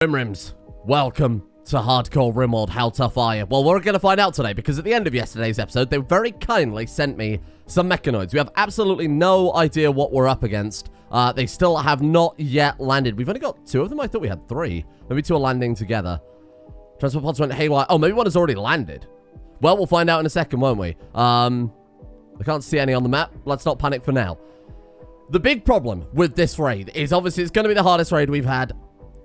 Rimworld, welcome to Hardcore Rimworld. How tough are you? Well, we're going to find out today, because at the end of yesterday's episode, they very kindly sent me some mechanoids. We have absolutely no idea what we're up against. They still have not yet landed. We've only got 2 of them. I thought we had 3. Maybe 2 are landing together. Transport pods went haywire. Oh, maybe one has already landed. Well, we'll find out in a second, won't we? I can't see any on the map. Let's not panic for now. The big problem with this raid is obviously it's going to be the hardest raid we've had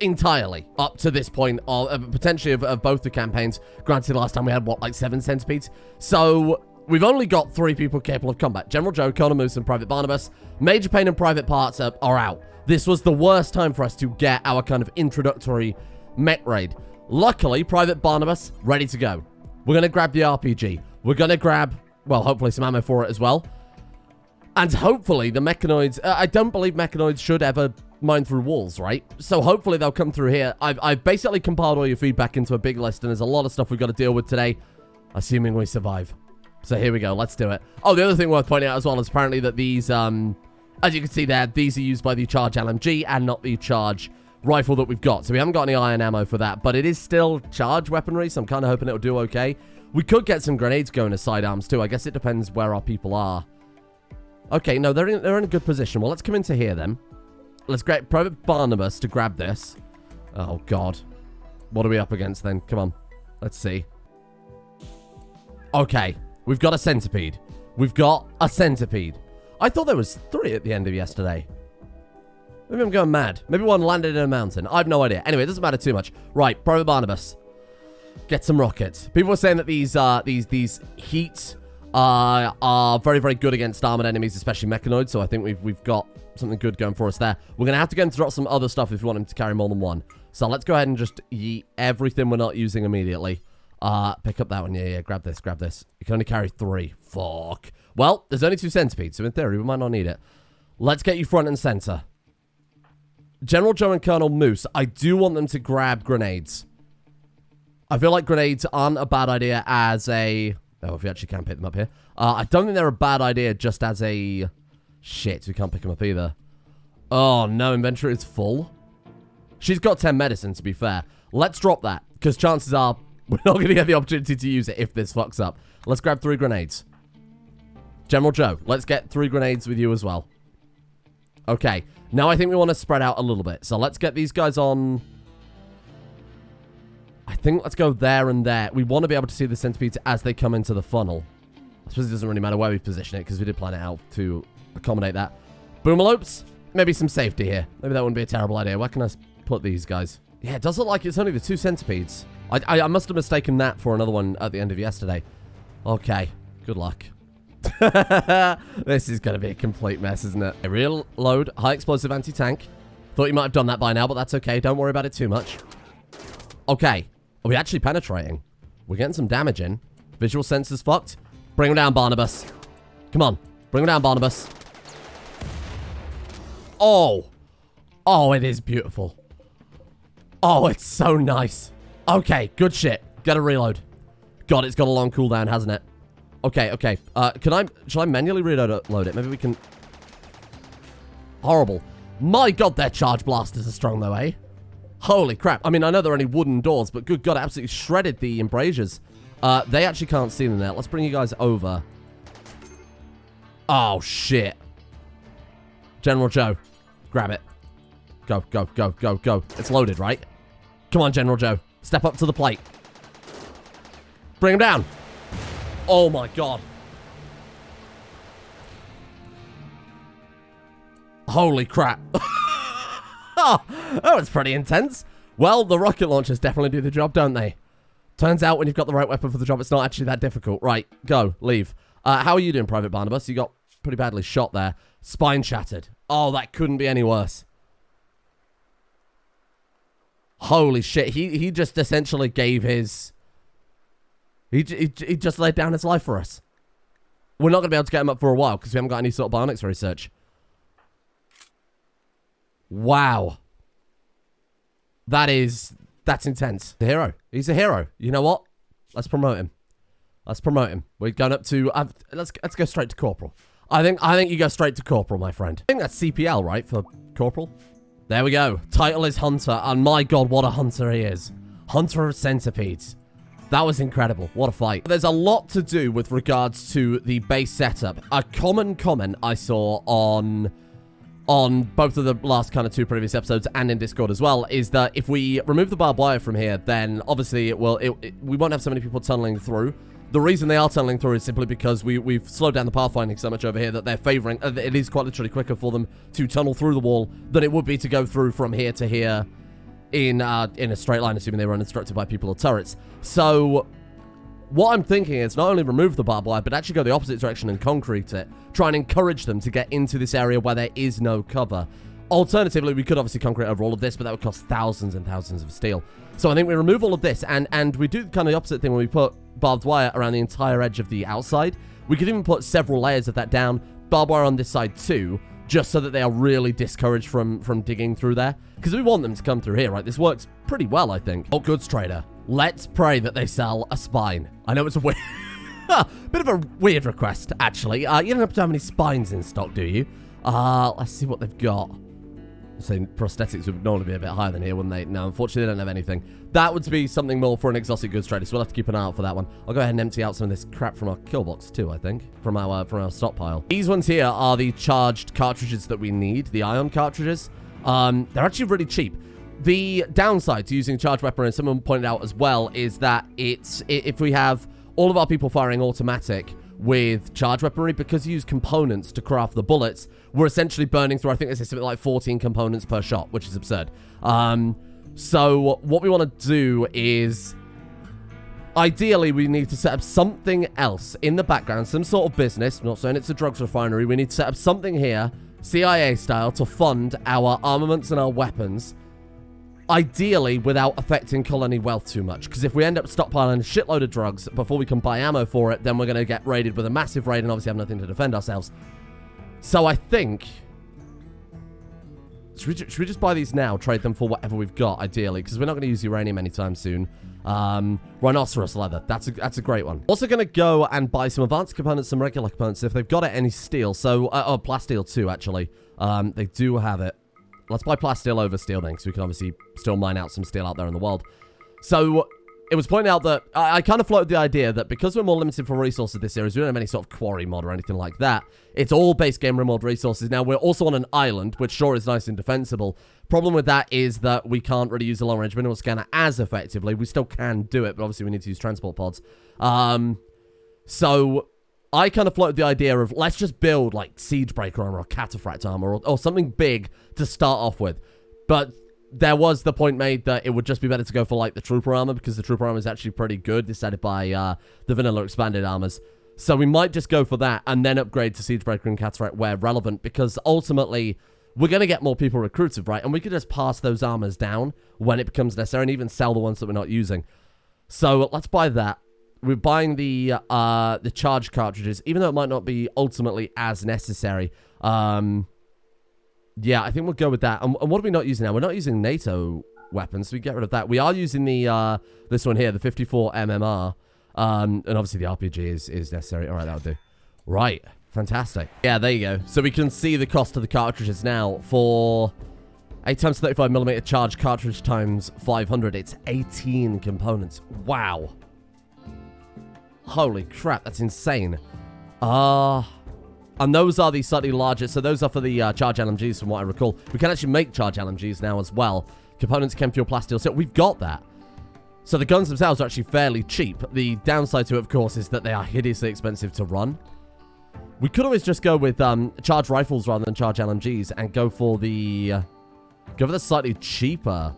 entirely up to this point, of potentially of both the campaigns. Granted, last time we had what, like 7 centipedes? So we've only got 3 people capable of combat: General Joe, Colonel Moose, and Private Barnabas. Major Pain and Private Parts are out. This was the worst time for us to get our kind of introductory mech raid. Luckily, Private Barnabas ready to go. We're gonna grab the RPG. We're gonna grab, well, hopefully some ammo for it as well. And hopefully the mechanoids, I don't believe mechanoids should ever mine through walls, right? So hopefully they'll come through here. I've basically compiled all your feedback into a big list, and there's a lot of stuff we've got to deal with today, assuming we survive. So here we go. Let's do it. Oh, the other thing worth pointing out as well is apparently that these, as you can see there, these are used by the charge LMG and not the charge rifle that we've got. So we haven't got any iron ammo for that, but it is still charge weaponry, so I'm kind of hoping it'll do okay. We could get some grenades going as sidearms too. I guess it depends where our people are. Okay, no, they're in a good position. Well, let's come into here then. Let's get Private Barnabas to grab this. Oh, God. What are we up against then? Come on. Let's see. Okay. We've got a centipede. We've got a centipede. I thought there was 3 at the end of yesterday. Maybe I'm going mad. Maybe one landed in a mountain. I have no idea. Anyway, it doesn't matter too much. Right, Private Barnabas. Get some rockets. People were saying that these heat are very, very good against armored enemies, especially mechanoids. So I think we've got something good going for us there. We're going to have to get him to drop some other stuff if we want him to carry more than 1. So let's go ahead and just yeet everything we're not using immediately. Pick up that one. Yeah, grab this, grab this. You can only carry 3. Fuck. Well, there's only 2 centipedes, so in theory, we might not need it. Let's get you front and center. General Joe and Colonel Moose, I do want them to grab grenades. I feel like grenades aren't a bad idea as a... Oh, if we actually can pick them up here. I don't think they're a bad idea just as a... Shit, we can't pick them up either. Oh, no, inventory is full. She's got 10 medicine, to be fair. Let's drop that, because chances are we're not going to get the opportunity to use it if this fucks up. Let's grab 3 grenades. General Joe, let's get 3 grenades with you as well. Okay, now I think we want to spread out a little bit. So let's get these guys on... I think let's go there and there. We want to be able to see the centipedes as they come into the funnel. I suppose it doesn't really matter where we position it, because we did plan it out to accommodate that. Boomalopes, maybe some safety here. Maybe that wouldn't be a terrible idea. Where can I put these guys? Yeah, it does look like it's only the 2 centipedes. I must have mistaken that for another one at the end of yesterday. Okay, good luck. This is going to be a complete mess, isn't it? Reload, high explosive anti-tank. Thought you might have done that by now, but that's okay. Don't worry about it too much. Okay, are we actually penetrating? We're getting some damage in. Visual sensors fucked. Bring him down, Barnabas. Come on, bring him down, Barnabas. Oh. Oh, it is beautiful. Oh, it's so nice. Okay, good shit. Get a reload. God, it's got a long cooldown, hasn't it? Okay, okay. Shall I manually reload it? Maybe we can... Horrible. My God, their charge blasters are strong though, eh? Holy crap. I mean, I know they're only wooden doors, but good God, it absolutely shredded the embrasures. They actually can't see them there. Let's bring you guys over. Oh, shit. General Joe, grab it. Go, go, go, go, go. It's loaded, right? Come on, General Joe. Step up to the plate. Bring him down. Oh, my God. Holy crap. Oh, that was pretty intense. Well, the rocket launchers definitely do the job, don't they? Turns out when you've got the right weapon for the job, it's not actually that difficult. Right, go, leave. How are you doing, Private Barnabas? You got pretty badly shot there. Spine shattered. Oh, that couldn't be any worse. Holy shit. He just essentially gave his... He just laid down his life for us. We're not going to be able to get him up for a while because we haven't got any sort of bionics research. Wow. That's intense. The hero. He's a hero. You know what? Let's promote him. Let's promote him. We're going up to... let's go straight to Corporal. I think you go straight to Corporal, my friend. I think that's CPL, right, for Corporal? There we go. Title is Hunter, and my god, what a hunter he is. Hunter of centipedes. That was incredible. What a fight. There's a lot to do with regards to the base setup. A common comment I saw on both of the last kind of 2 previous episodes and in Discord as well is that if we remove the barbed wire from here, then obviously we won't have so many people tunneling through. The reason they are tunneling through is simply because we've slowed down the pathfinding so much over here that they're favoring. It is quite literally quicker for them to tunnel through the wall than it would be to go through from here to here in a straight line, assuming they were uninstructed by people or turrets. So what I'm thinking is not only remove the barbed wire, but actually go the opposite direction and concrete it. Try and encourage them to get into this area where there is no cover. Alternatively, we could obviously concrete over all of this, but that would cost thousands and thousands of steel. So I think we remove all of this, and we do kind of the opposite thing when we put barbed wire around the entire edge of the outside. We could even put several layers of that down, barbed wire on this side too, just so that they are really discouraged from digging through there. Because we want them to come through here, right? This works pretty well, I think. Oh, goods trader. Let's pray that they sell a spine. I know it's a weird... bit of a weird request, actually. You don't have to have any spines in stock, do you? Let's see what they've got. So prosthetics would normally be a bit higher than here, wouldn't they? No, unfortunately, they don't have anything. That would be something more for an exotic goods trader, so we'll have to keep an eye out for that one. I'll go ahead and empty out some of this crap from our kill box too, I think, from our stockpile. These ones here are the charged cartridges that we need, the ion cartridges. They're actually really cheap. The downside to using charged weaponry, and someone pointed out as well, is that if we have all of our people firing automatic with charge weaponry, because you use components to craft the bullets, we're essentially burning through, I think this is something like 14 components per shot, which is absurd. So what we want to do is, ideally, we need to set up something else in the background, some sort of business. I'm not saying it's a drugs refinery. We need to set up something here, CIA style, to fund our armaments and our weapons, ideally without affecting colony wealth too much. Because if we end up stockpiling a shitload of drugs before we can buy ammo for it, then we're going to get raided with a massive raid and obviously have nothing to defend ourselves. So I think... Should we just buy these now, trade them for whatever we've got, ideally? Because we're not going to use uranium anytime soon. Rhinoceros leather. That's a great one. Also going to go and buy some advanced components, some regular components, if they've got it, any steel. So, oh, plasteel too, actually. They do have it. Let's buy plasteel over steel then, because we can obviously still mine out some steel out there in the world. So, it was pointed out that I kind of floated the idea that because we're more limited for resources this series, we don't have any sort of quarry mod or anything like that. It's all base game Rimworld resources. Now, we're also on an island, which sure is nice and defensible. Problem with that is that we can't really use the long-range mineral scanner as effectively. We still can do it, but obviously we need to use transport pods. So I kind of floated the idea of let's just build like Siegebreaker armor or Cataphract armor or something big to start off with. But there was the point made that it would just be better to go for like the Trooper armor because the Trooper armor is actually pretty good, decided by the vanilla expanded armors. So we might just go for that and then upgrade to Siegebreaker and Cataphract where relevant, because ultimately we're going to get more people recruited, right? And we could just pass those armors down when it becomes necessary and even sell the ones that we're not using. So let's buy that. We're buying the charge cartridges, even though it might not be ultimately as necessary. Yeah, I think we'll go with that. And what are we not using now? We're not using NATO weapons, so we get rid of that. We are using the this one here, the 54 MMR. And obviously the RPG is necessary. All right, that'll do. Right, fantastic. Yeah, there you go. So we can see the cost of the cartridges now. For 8 times 35mm charge cartridge times 500, it's 18 components. Wow. Holy crap, that's insane. And those are the slightly larger, so those are for the charge LMGs from what I recall. We can actually make charge LMGs now as well. Components, chem fuel, plasteel, so we've got that. So the guns themselves are actually fairly cheap. The downside to it, of course, is that they are hideously expensive to run. We could always just go with charge rifles rather than charge LMGs and go for the slightly cheaper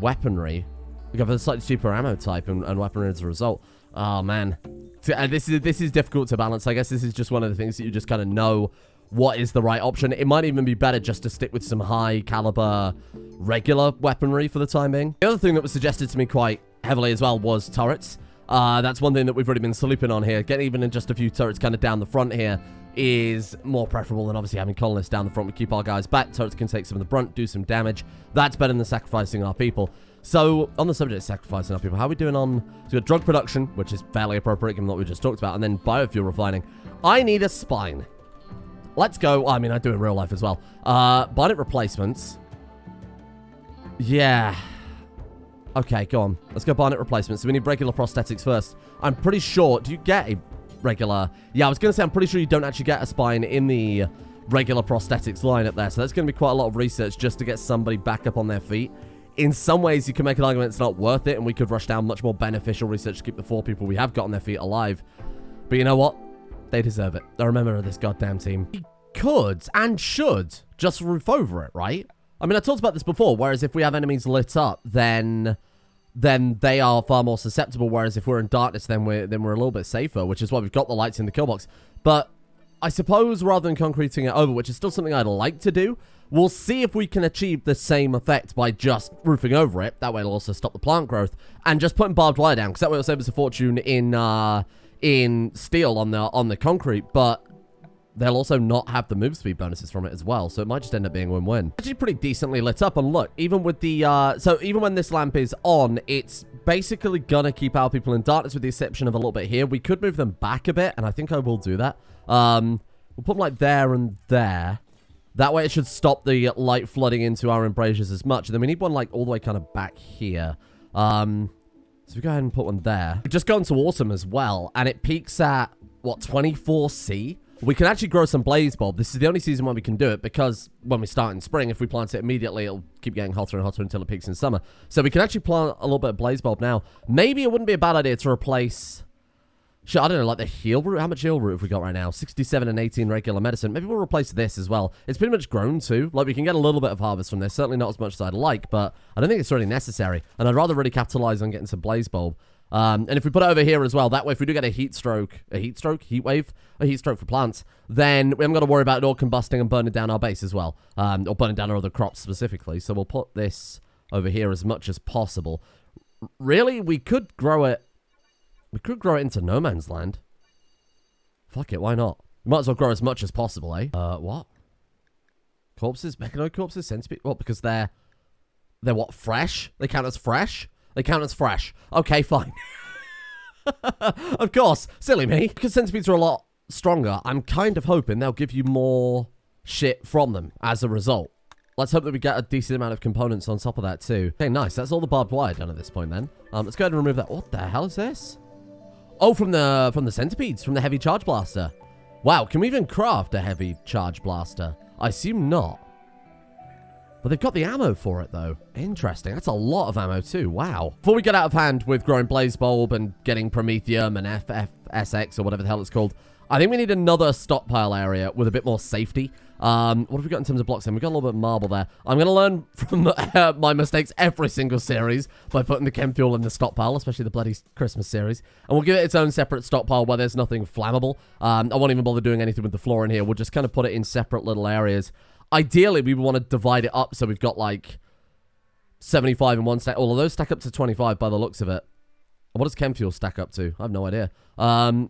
weaponry. We go for the slightly cheaper ammo type and weaponry as a result. Oh, man. This is difficult to balance. I guess this is just one of the things that you just kind of know what is the right option. It might even be better just to stick with some high caliber regular weaponry for the time being. The other thing that was suggested to me quite heavily as well was turrets. That's one thing that we've already been sleeping on here. Getting even in just a few turrets kind of down the front here is more preferable than obviously having colonists down the front. We keep our guys back. Turrets can take some of the brunt, do some damage. That's better than sacrificing our people. So, on the subject of sacrificing our people, how are we doing on... So, we've got drug production, which is fairly appropriate given what we just talked about, and then biofuel refining. I need a spine. Let's go. I mean, I do in real life as well. Bionic replacements. Yeah. Okay, go on. Let's go bionic replacements. So we need regular prosthetics first. I'm pretty sure... Do you get a regular... Yeah, I was going to say, I'm pretty sure you don't actually get a spine in the regular prosthetics line up there. So that's going to be quite a lot of research just to get somebody back up on their feet. In some ways, you can make an argument it's not worth it, and we could rush down much more beneficial research to keep the 4 people we have got on their feet alive. But you know what? They deserve it. They're a member of this goddamn team. We could and should just roof over it, right? I mean, I talked about this before, whereas if we have enemies lit up, then they are far more susceptible, whereas if we're in darkness, then we're a little bit safer, which is why we've got the lights in the kill box. But I suppose rather than concreting it over, which is still something I'd like to do, we'll see if we can achieve the same effect by just roofing over it. That way it'll also stop the plant growth, and just putting barbed wire down, because that way it'll save us a fortune in steel on the concrete, but they'll also not have the move speed bonuses from it as well, so it might just end up being win-win. Actually pretty decently lit up, and look, even with the, so even when this lamp is on, it's basically gonna keep our people in darkness with the exception of a little bit here. We could move them back a bit, and I think I will do that. We'll put them like there and there. That way it should stop the light flooding into our embrasures as much, and then we need one like all the way kind of back here. So we go ahead and put one there. We've just gone to autumn as well, and it peaks at, what, 24C? We can actually grow some blaze bulb. This is the only season when we can do it, because when we start in spring, if we plant it immediately, it'll keep getting hotter and hotter until it peaks in summer. So we can actually plant a little bit of blaze bulb now. Maybe it wouldn't be a bad idea to replace... Shit, I don't know, like the heal root? How much heal root have we got right now? 67 and 18 regular medicine. Maybe we'll replace this as well. It's pretty much grown too. Like, we can get a little bit of harvest from this. Certainly not as much as I'd like, but I don't think it's really necessary. And I'd rather really capitalize on getting some blaze bulb. And if we put it over here as well, that way if we do get a heat stroke, heat wave, a heat stroke for plants, then we haven't got to worry about it all combusting and burning down our base as well. Or burning down our other crops specifically. So we'll put this over here as much as possible. Really, we could grow it. We could grow it into no man's land. Fuck it, why not? We might as well grow as much as possible, eh? What? Corpses? Mechanoid corpses? Centipede? What, because they're what, fresh? They count as fresh? They count as fresh. Okay, fine. Of course. Silly me. Because centipedes are a lot stronger, I'm kind of hoping they'll give you more shit from them as a result. Let's hope that we get a decent amount of components on top of that too. Okay, nice. That's all the barbed wire done at this point then. Let's go ahead and remove that. What the hell is this? Oh, from the centipedes, from the heavy charge blaster. Wow, can we even craft a heavy charge blaster? I assume not. But they've got the ammo for it, though. Interesting. That's a lot of ammo, too. Wow. Before we get out of hand with growing blaze bulb and getting promethium and FFSX or whatever the hell it's called, I think we need another stockpile area with a bit more safety. What have we got in terms of blocks then? We've got a little bit of marble there. I'm going to learn from my mistakes every single series by putting the chem fuel in the stockpile, especially the bloody Christmas series. And we'll give it its own separate stockpile where there's nothing flammable. I won't even bother doing anything with the floor in here. We'll just kind of put it in separate little areas. Ideally, we want to divide it up so we've got like 75 in one stack. All of those stack up to 25 by the looks of it. What does chem fuel stack up to? I have no idea.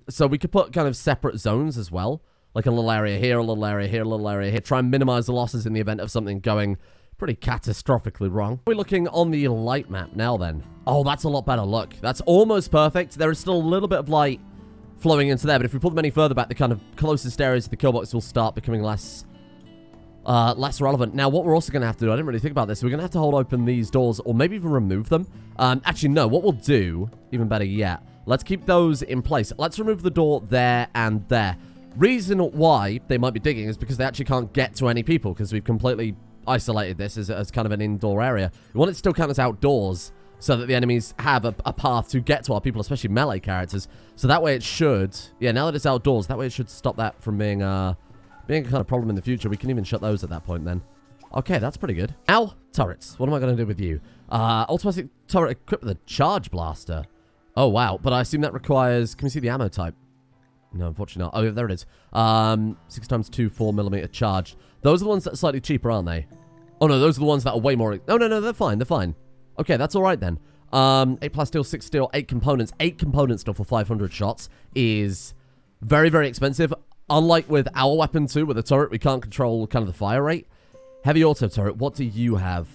So we could put kind of separate zones as well. Like a little area here, a little area here, a little area here. Try and minimize the losses in the event of something going pretty catastrophically wrong. We're looking on the light map now then. Oh, that's a lot better. Look, that's almost perfect. There is still a little bit of light flowing into there, but if we pull them any further back, the kind of closest areas to the kill box will start becoming less relevant. Now, what we're also going to have to do, I didn't really think about this, we're going to have to hold open these doors or maybe even remove them. Actually, no, what we'll do, even better yet, let's keep those in place. Let's remove the door there and there. Reason why they might be digging is because they actually can't get to any people because we've completely isolated this as kind of an indoor area. We want it to still count as outdoors so that the enemies have a path to get to our people, especially melee characters. So that way it should, yeah, now that it's outdoors, that way it should stop that from being a kind of problem in the future. We can even shut those at that point then. Okay, that's pretty good. Now, turrets. What am I going to do with you? Automatic turret equipped with a charge blaster. Oh, wow. But I assume that requires... Can we see the ammo type? No, unfortunately not. Oh, yeah, there it is. 6x2 4mm charged. Those are the ones that are slightly cheaper, aren't they? Oh, no, those are the ones that are way more... No, they're fine. They're fine. Okay, that's all right then. 8 plus steel, 6 steel, 8 components. 8 components still for 500 shots is very, very expensive. Unlike with our weapon too, with the turret, we can't control kind of the fire rate. Heavy auto turret, what do you have?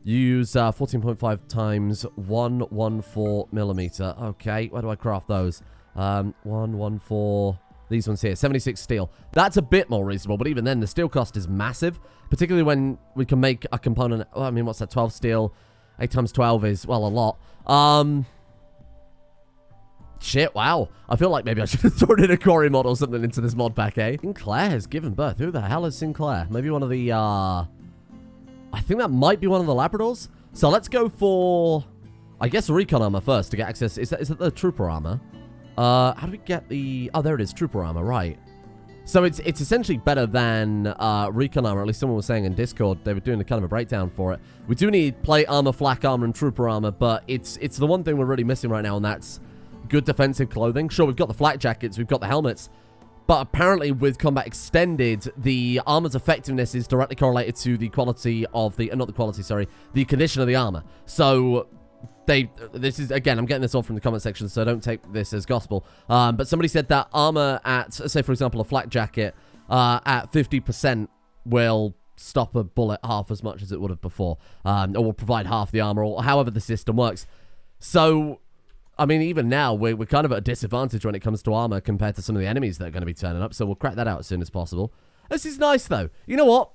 You use 14.5 times 114mm. Okay, where do I craft those? 114. These ones here, 76 steel. That's a bit more reasonable, but even then, the steel cost is massive, particularly when we can make a component. Oh, I mean, what's that? 12 steel. 8 times 12 is, well, a lot. Shit, wow. I feel like maybe I should have thrown in a quarry mod or something into this mod pack, eh? Sinclair has given birth. Who the hell is Sinclair? Maybe one of the, I think that might be one of the Labradors. So let's go for, I guess, recon armor first to get access. Is that the trooper armor? How do we get the... Oh, there it is. Trooper armor, right. So it's essentially better than recon armor. At least someone was saying in Discord. They were doing a kind of a breakdown for it. We do need plate armor, flak armor, and trooper armor. But it's the one thing we're really missing right now, and that's good defensive clothing. Sure, we've got the flak jackets. We've got the helmets. But apparently with Combat Extended, the armor's effectiveness is directly correlated to the quality of the... not the quality, sorry. The condition of the armor. So... this is, again, I'm getting this all from the comment section, so don't take this as gospel. But somebody said that armor at, say, for example, a flak jacket at 50% will stop a bullet half as much as it would have before. Or will provide half the armor, or however the system works. So, I mean, even now, we're kind of at a disadvantage when it comes to armor compared to some of the enemies that are going to be turning up, so we'll crack that out as soon as possible. This is nice, though. You know what?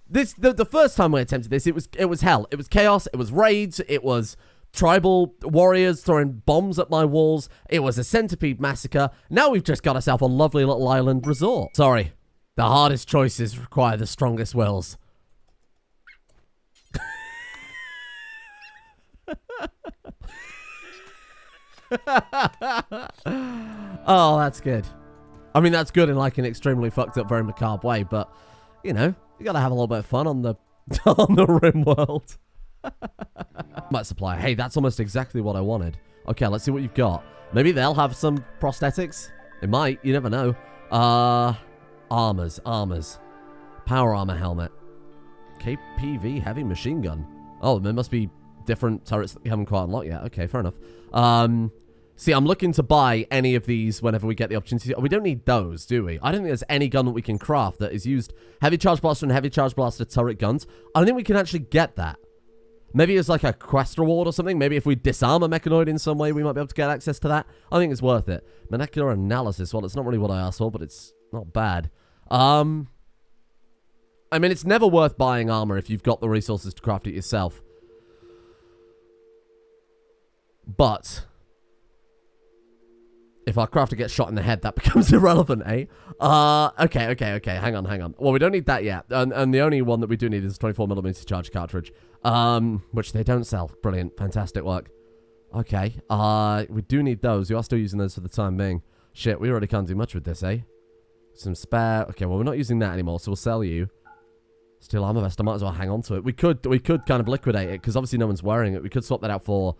The first time we attempted this, it was hell. It was chaos, it was raids, it was... tribal warriors throwing bombs at my walls. It was a centipede massacre. Now we've just got ourselves a lovely little island resort. Sorry. The hardest choices require the strongest wills. Oh, that's good. I mean, that's good in like an extremely fucked up, very macabre way, but, you know, you gotta have a little bit of fun on the Rimworld. Might supply. Hey, that's almost exactly what I wanted. Okay, let's see what you've got. Maybe they'll have some prosthetics. It might. You never know. Armors. Power armor helmet. KPV heavy machine gun. Oh, there must be different turrets that we haven't quite unlocked yet. Okay, fair enough. See, I'm looking to buy any of these whenever we get the opportunity. We don't need those, do we? I don't think there's any gun that we can craft that is used. Heavy charge blaster and heavy charge blaster turret guns. I don't think we can actually get that. Maybe it's like a quest reward or something. Maybe if we disarm a mechanoid in some way, we might be able to get access to that. I think it's worth it. Molecular analysis. Well, it's not really what I asked for, but it's not bad. I mean, it's never worth buying armor if you've got the resources to craft it yourself. But... if our crafter gets shot in the head, that becomes irrelevant, eh? Okay. Hang on. Well, we don't need that yet. And the only one that we do need is a 24mm charge cartridge. Which they don't sell. Brilliant. Fantastic work. Okay. We do need those. We are still using those for the time being. Shit, we already can't do much with this, eh? Some spare... okay, well, we're not using that anymore, so we'll sell you. Steel armor vest. I might as well hang on to it. We could kind of liquidate it, because obviously no one's wearing it. We could swap that out for...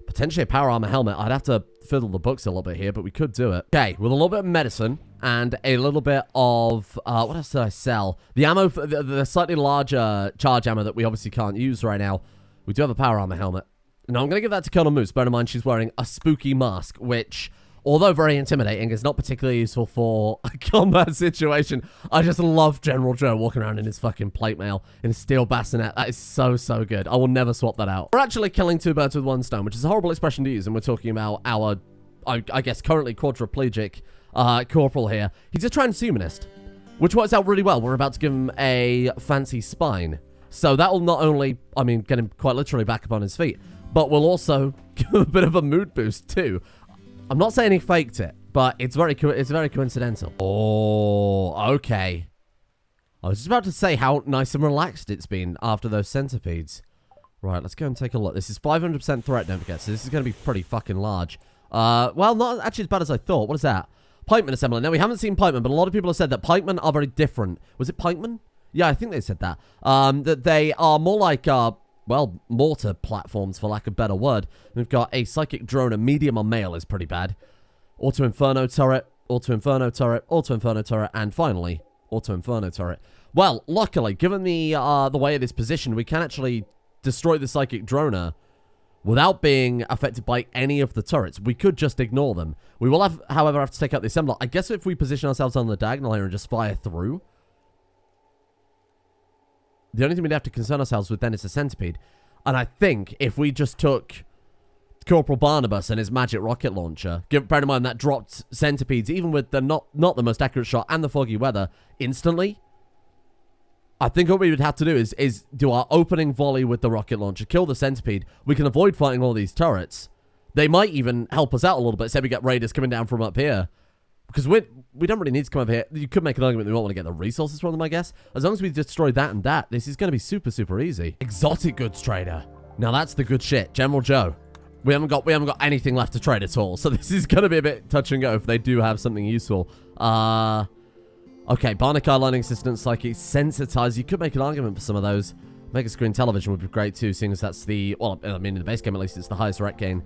potentially a power armor helmet. I'd have to fiddle the books a little bit here, but we could do it. Okay, with a little bit of medicine and a little bit of... what else did I sell? The ammo, the slightly larger charge ammo that we obviously can't use right now. We do have a power armor helmet. Now, I'm going to give that to Colonel Moose. Bear in mind, she's wearing a spooky mask, which, although very intimidating, is not particularly useful for a combat situation. I just love General Joe walking around in his fucking plate mail, in his steel bassinet. That is so, so good. I will never swap that out. We're actually killing two birds with one stone, which is a horrible expression to use, and we're talking about our, I guess, currently quadriplegic corporal here. He's a transhumanist, which works out really well. We're about to give him a fancy spine. So that will not only, I mean, get him quite literally back up on his feet, but will also give him a bit of a mood boost too. I'm not saying he faked it, but it's very coincidental. Oh, okay. I was just about to say how nice and relaxed it's been after those centipedes. Right, let's go and take a look. This is 500% threat, don't forget, so this is going to be pretty fucking large. Well, not actually as bad as I thought. What is that? Pikeman assembly. Now, we haven't seen pikemen, but a lot of people have said that pikemen are very different. Was it pikemen? Yeah, I think they said that. That they are more like, well, mortar platforms, for lack of a better word. We've got a psychic drone, a medium on male is pretty bad. Auto Inferno turret, Auto Inferno turret, Auto Inferno turret, and finally, Auto Inferno turret. Well, luckily, given the way it is positioned, we can actually destroy the psychic droner without being affected by any of the turrets. We could just ignore them. We will, however, have to take out the assembler. I guess if we position ourselves on the diagonal here and just fire through, the only thing we'd have to concern ourselves with then is the centipede. And I think if we just took Corporal Barnabas and his magic rocket launcher. Bear in mind that dropped centipedes, even with the not the most accurate shot and the foggy weather, instantly. I think what we would have to do is do our opening volley with the rocket launcher, kill the centipede. We can avoid fighting all these turrets. They might even help us out a little bit. Say we get raiders coming down from up here. Because we don't really need to come over here. You could make an argument that we don't want to get the resources from them, I guess. As long as we destroy that and that, this is going to be super, super easy. Exotic goods trader. Now that's the good shit. General Joe. We haven't got anything left to trade at all. So this is going to be a bit touch and go if they do have something useful. Okay, Barnacle learning assistant, psychic, sensitize. You could make an argument for some of those. Mega screen television would be great too, seeing as that's the, well, I mean, in the base game at least, it's the highest rec gain.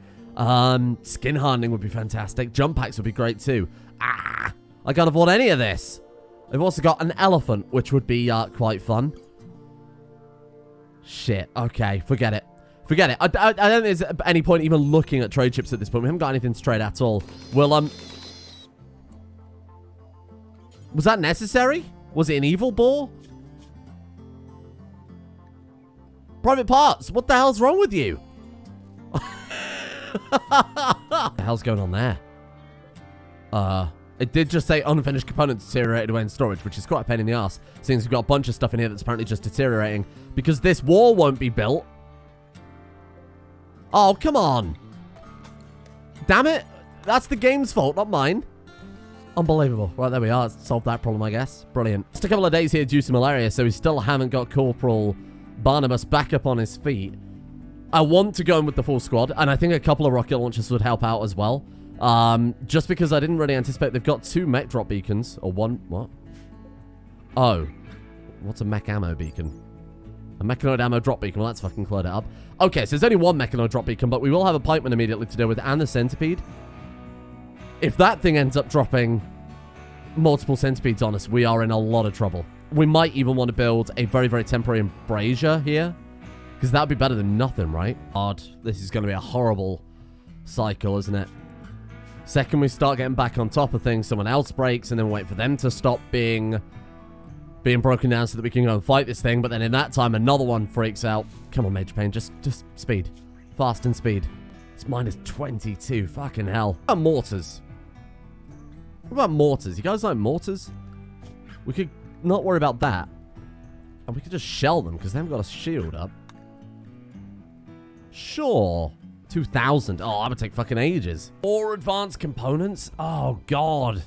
Skin hardening would be fantastic. Jump packs would be great too. I can't afford any of this. They've also got an elephant, which would be quite fun. Shit. Okay, forget it. Forget it. I don't think there's any point even looking at trade chips at this point. We haven't got anything to trade at all. Well, was that necessary? Was it an evil ball? Private parts. What the hell's wrong with you? What the hell's going on there? It did just say unfinished components deteriorated away in storage, which is quite a pain in the ass, since we've got a bunch of stuff in here that's apparently just deteriorating because this wall won't be built. Oh, come on. Damn it. That's the game's fault, not mine. Unbelievable. Right, there we are. Solved that problem, I guess. Brilliant. Just a couple of days here due to malaria, so we still haven't got Corporal Barnabas back up on his feet. I want to go in with the full squad, and I think a couple of rocket launchers would help out as well. Just because I didn't really anticipate. They've got 2 mech drop beacons. Or 1, what? Oh. What's a mech ammo beacon? A mechanoid ammo drop beacon. Well, that's fucking cleared it up. Okay, so there's only 1 mechanoid drop beacon, but we will have a pikeman immediately to deal with, and the centipede. If that thing ends up dropping multiple centipedes on us, we are in a lot of trouble. We might even want to build a very, very temporary embrasure here, because that would be better than nothing, right? Odd. This is going to be a horrible cycle, isn't it? Second, we start getting back on top of things, someone else breaks, and then wait for them to stop being broken down so that we can go and fight this thing. But then in that time, another one freaks out. Come on, Major Payne, just speed. Fast and speed. It's -22. Fucking hell. What about mortars? What about mortars? You guys like mortars? We could not worry about that. And we could just shell them, because they haven't got a shield up. Sure. 2,000. Oh, that would take fucking ages. More advanced components? Oh, God.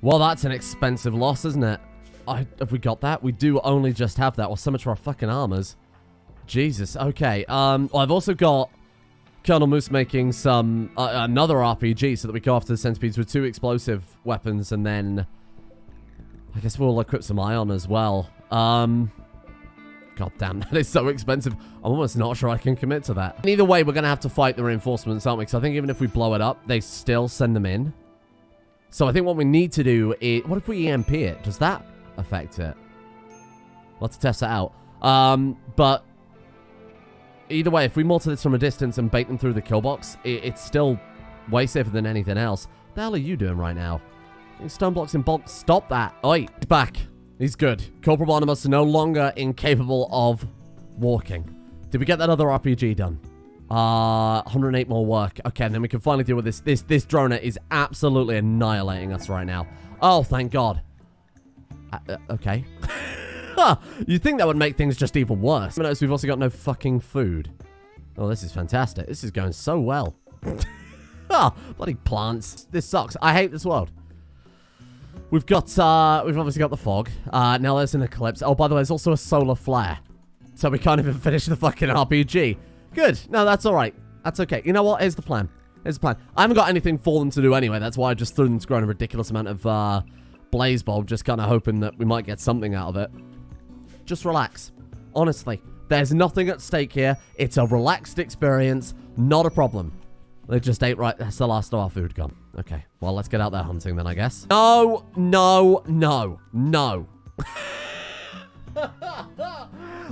Well, that's an expensive loss, isn't it? Have we got that? We do only just have that. Well, so much for our fucking armors. Jesus. Okay. Well, I've also got Colonel Moose making some another RPG so that we go after the centipedes with 2 explosive weapons, and then I guess we'll equip some ion as well. God damn, that is so expensive. I'm almost not sure I can commit to that. And either way, we're going to have to fight the reinforcements, aren't we? Because I think even if we blow it up, they still send them in. So I think what we need to do is... What if we EMP it? Does that affect it? Let's test that out. But either way, if we mortar this from a distance and bait them through the kill box, it's still way safer than anything else. What the hell are you doing right now? Stone blocks in bulk. Stop that. Oi, he's back. He's good. Corporal Barnabas is no longer incapable of walking. Did we get that other RPG done? 108 more work. Okay, and then we can finally deal with this. This droner is absolutely annihilating us right now. Oh, thank God. Okay. You'd think that would make things just even worse. Notice we've also got no fucking food. Oh, this is fantastic. This is going so well. Oh, bloody plants. This sucks. I hate this world. We've obviously got the fog. Now there's an eclipse. Oh, by the way, there's also a solar flare. So we can't even finish the fucking RPG. Good. No, that's all right. That's okay. You know what? Here's the plan. Here's the plan. I haven't got anything for them to do anyway. That's why I just threw them to grow a ridiculous amount of blaze bulb, just kind of hoping that we might get something out of it. Just relax. Honestly, there's nothing at stake here. It's a relaxed experience. Not a problem. They just ate right. That's the last of our food gone. Okay. Well, let's get out there hunting then, I guess. No, no, no, no.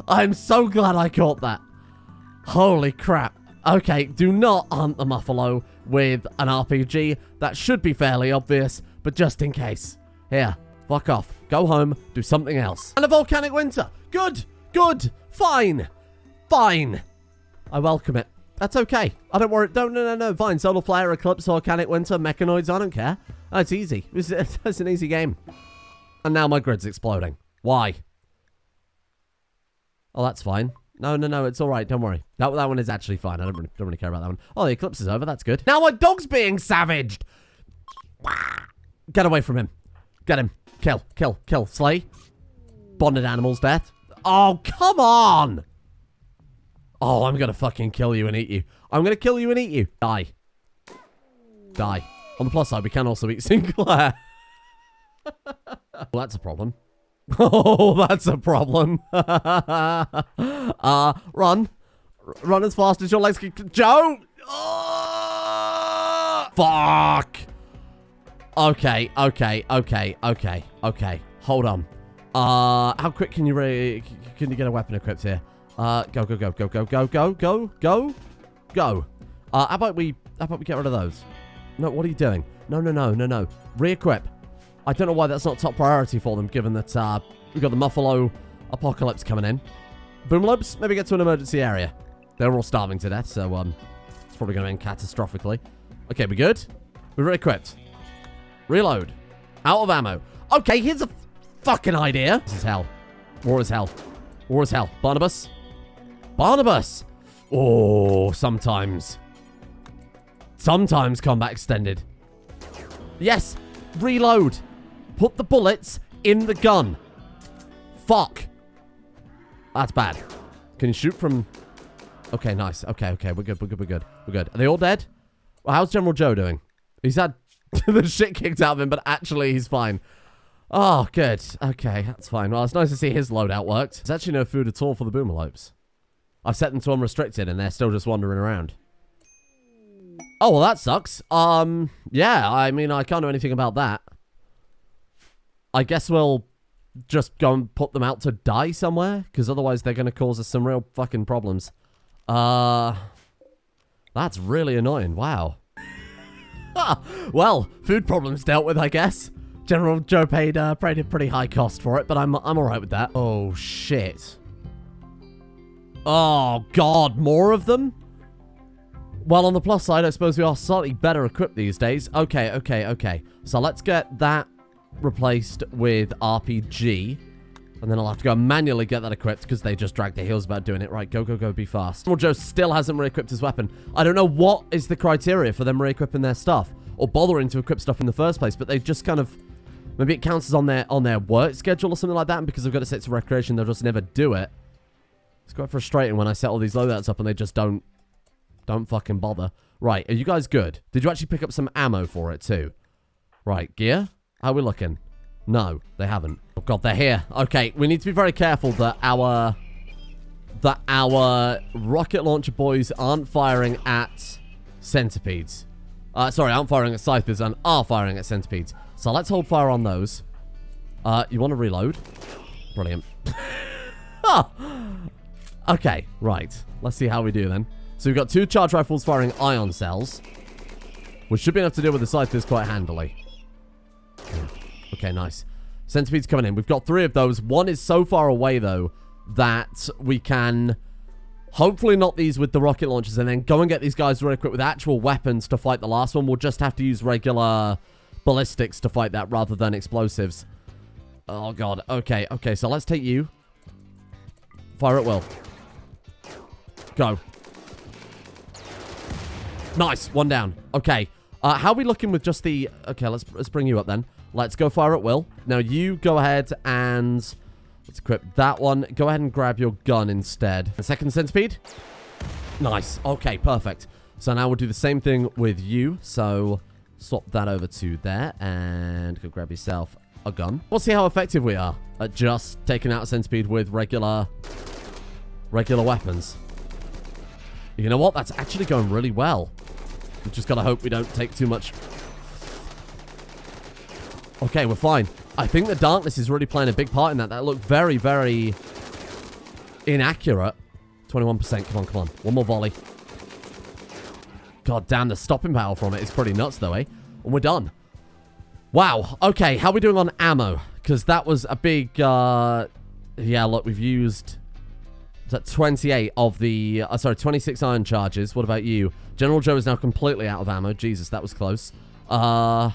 I'm so glad I caught that. Holy crap. Okay, do not hunt the Muffalo with an RPG. That should be fairly obvious, but just in case. Here, fuck off. Go home, do something else. And a volcanic winter. Good, good, fine, fine. I welcome it. That's okay. I don't worry. No. Fine. Solar Flare, Eclipse, Volcanic Winter, Mechanoids. I don't care. Oh, it's easy. It's an easy game. And now my grid's exploding. Why? Oh, that's fine. No. It's all right. Don't worry. That one is actually fine. I don't really care about that one. Oh, the Eclipse is over. That's good. Now my dog's being savaged. Get away from him. Get him. Kill. Slay. Bonded animals, death. Oh, come on. Oh, I'm going to fucking kill you and eat you. I'm going to kill you and eat you. Die. On the plus side, we can also eat Sinclair. Well, that's a problem. Oh, that's a problem. Run. Run as fast as your legs can. Joe! Oh, fuck. Okay. Hold on. How quick can you get a weapon equipped here? Go. How about we get rid of those? No, what are you doing? No. Re-equip. I don't know why that's not top priority for them, given that we've got the Muffalo Apocalypse coming in. Boomlopes, maybe get to an emergency area. They're all starving to death, so it's probably going to end catastrophically. Okay, we good? We're re-equipped. Reload. Out of ammo. Okay, here's a fucking idea. This is hell. War is hell. Barnabas. Oh, sometimes combat extended. Yes. Reload. Put the bullets in the gun. Fuck. That's bad. Can you shoot from... Okay, nice. Okay. We're good. Are they all dead? Well, how's General Joe doing? He's had the shit kicked out of him, but actually he's fine. Oh, good. Okay, that's fine. Well, it's nice to see his loadout worked. There's actually no food at all for the Boomalopes. I've set them to unrestricted, and they're still just wandering around. Oh, well, that sucks. Yeah, I mean, I can't do anything about that. I guess we'll just go and put them out to die somewhere, because otherwise they're going to cause us some real fucking problems. That's really annoying. Wow. Well, food problems dealt with, I guess. General Joe paid a pretty high cost for it, but I'm alright with that. Oh, shit. Oh, God, more of them? Well, on the plus side, I suppose we are slightly better equipped these days. Okay. So let's get that replaced with RPG. And then I'll have to go manually get that equipped because they just dragged their heels about doing it. Right, go, be fast. General Joe still hasn't re-equipped his weapon. I don't know what is the criteria for them re-equipping their stuff or bothering to equip stuff in the first place, but they just kind of... Maybe it counts as on their work schedule or something like that, and because they've got to set to recreation, they'll just never do it. It's quite frustrating when I set all these loadouts up and they just don't fucking bother. Right, are you guys good? Did you actually pick up some ammo for it too? Right, gear? How are we looking? No, they haven't. Oh god, they're here. Okay, we need to be very careful that our rocket launcher boys aren't firing at centipedes. Sorry, aren't firing at scythers and are firing at centipedes. So let's hold fire on those. You want to reload? Brilliant. Okay, right. Let's see how we do then. So we've got 2 charge rifles firing ion cells, which should be enough to deal with the scythers quite handily. Okay, nice. Centipedes coming in. We've got 3 of those. One is so far away, though, that we can hopefully knock these with the rocket launchers and then go and get these guys really quick with actual weapons to fight the last one. We'll just have to use regular ballistics to fight that rather than explosives. Oh, God. Okay, so let's take you. Fire at will. Go. Nice. 1 down. Okay. How are we looking with just the... Okay, let's bring you up then. Let's go fire at will. Now, you go ahead and... Let's equip that one. Go ahead and grab your gun instead. The second centipede. Nice. Okay, perfect. So now we'll do the same thing with you. So swap that over to there and go grab yourself a gun. We'll see how effective we are at just taking out a centipede with regular weapons. You know what? That's actually going really well. We've just got to hope we don't take too much. Okay, we're fine. I think the darkness is really playing a big part in that. That looked very, very inaccurate. 21%. Come on. One more volley. God damn, the stopping power from it is pretty nuts, though, eh? And we're done. Wow. Okay, how are we doing on ammo? Because that was a big... Yeah, look, we've used Is that 28 of the... 26 iron charges. What about you? General Joe is now completely out of ammo. Jesus, that was close. And,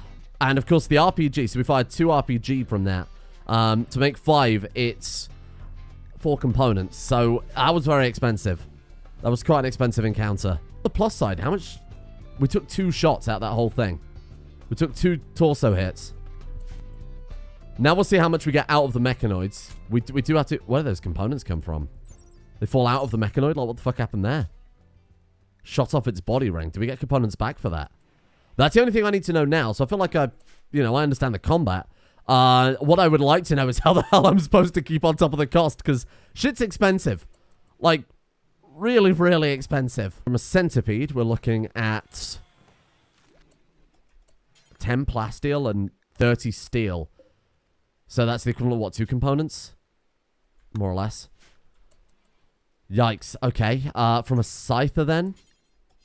of course, the RPG. So we fired 2 RPG from that. To make 5, it's 4 components. So that was very expensive. That was quite an expensive encounter. The plus side, how much... We took 2 shots out of that whole thing. We took 2 torso hits. Now we'll see how much we get out of the mechanoids. We do have to... Where do those components come from? They fall out of the mechanoid? Like, what the fuck happened there? Shot off its body ring. Do we get components back for that? That's the only thing I need to know now. So I feel like I understand the combat. What I would like to know is how the hell I'm supposed to keep on top of the cost. Because shit's expensive. Like, really, really expensive. From a centipede, we're looking at 10 plasteel and 30 steel. So that's the equivalent of what, 2 components? More or less. Yikes. Okay. From a scyther then.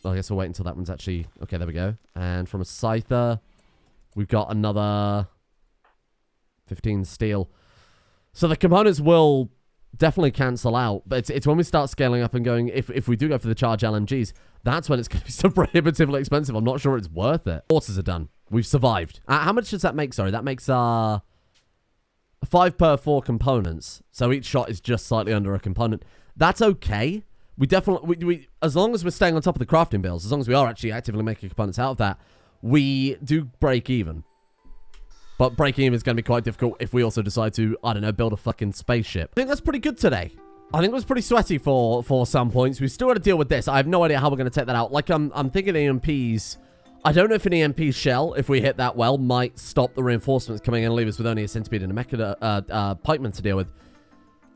Well, I guess we'll wait until that one's actually... Okay, there we go. And from a scyther, we've got another 15 steel. So the components will definitely cancel out. But it's when we start scaling up and going... If we do go for the charge LMGs, that's when it's going to be so prohibitively expensive. I'm not sure it's worth it. Horses are done. We've survived. How much does that make? Sorry, that makes... 5 per 4 components. So each shot is just slightly under a component. That's okay. We definitely... as long as we're staying on top of the crafting bills, as long as we are actually actively making components out of that, we do break even. But breaking even is going to be quite difficult if we also decide to, I don't know, build a fucking spaceship. I think that's pretty good today. I think it was pretty sweaty for some points. We still got to deal with this. I have no idea how we're going to take that out. Like, I'm thinking EMPs... I don't know if an EMP shell, if we hit that well, might stop the reinforcements coming in and leave us with only a centipede and a mecha pikeman to deal with.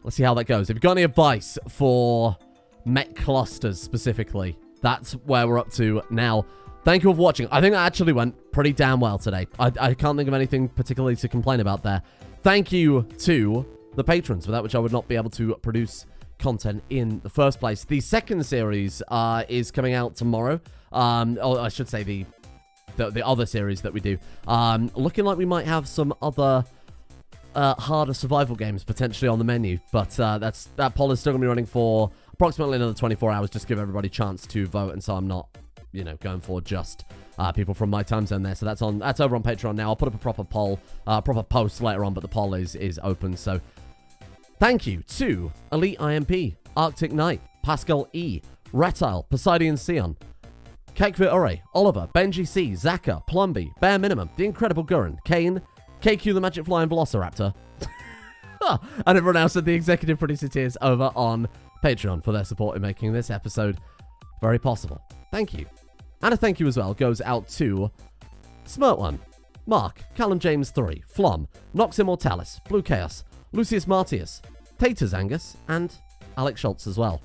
Let's see how that goes. If you've got any advice for mech clusters specifically, that's where we're up to now. Thank you all for watching. I think that actually went pretty damn well today. I can't think of anything particularly to complain about there. Thank you to the patrons, without which I would not be able to produce content in the first place. The second series is coming out tomorrow. Or I should say the other series that we do. Looking like we might have some other harder survival games potentially on the menu, but that poll is still gonna be running for approximately another 24 hours. Just give everybody a chance to vote, and so I'm not, going for just people from my time zone there. So that's over on Patreon now. I'll put up a proper poll, proper post later on, but the poll is open. So thank you to Elite IMP, Arctic Knight, Pascal E, Reptile, Poseidon Sion, Kekvit Ure, Oliver, Benji C, Zaka, Plumby, Bare Minimum, The Incredible Gurren, Kane, KQ the Magic Flying Velociraptor, and everyone else at the executive producer tiers over on Patreon for their support in making this episode very possible. Thank you. And a thank you as well goes out to Smirt1, Mark, Callum James 3, Flom, Nox Immortalis, Blue Chaos, Lucius Martius, Taters Angus, and Alex Schultz as well.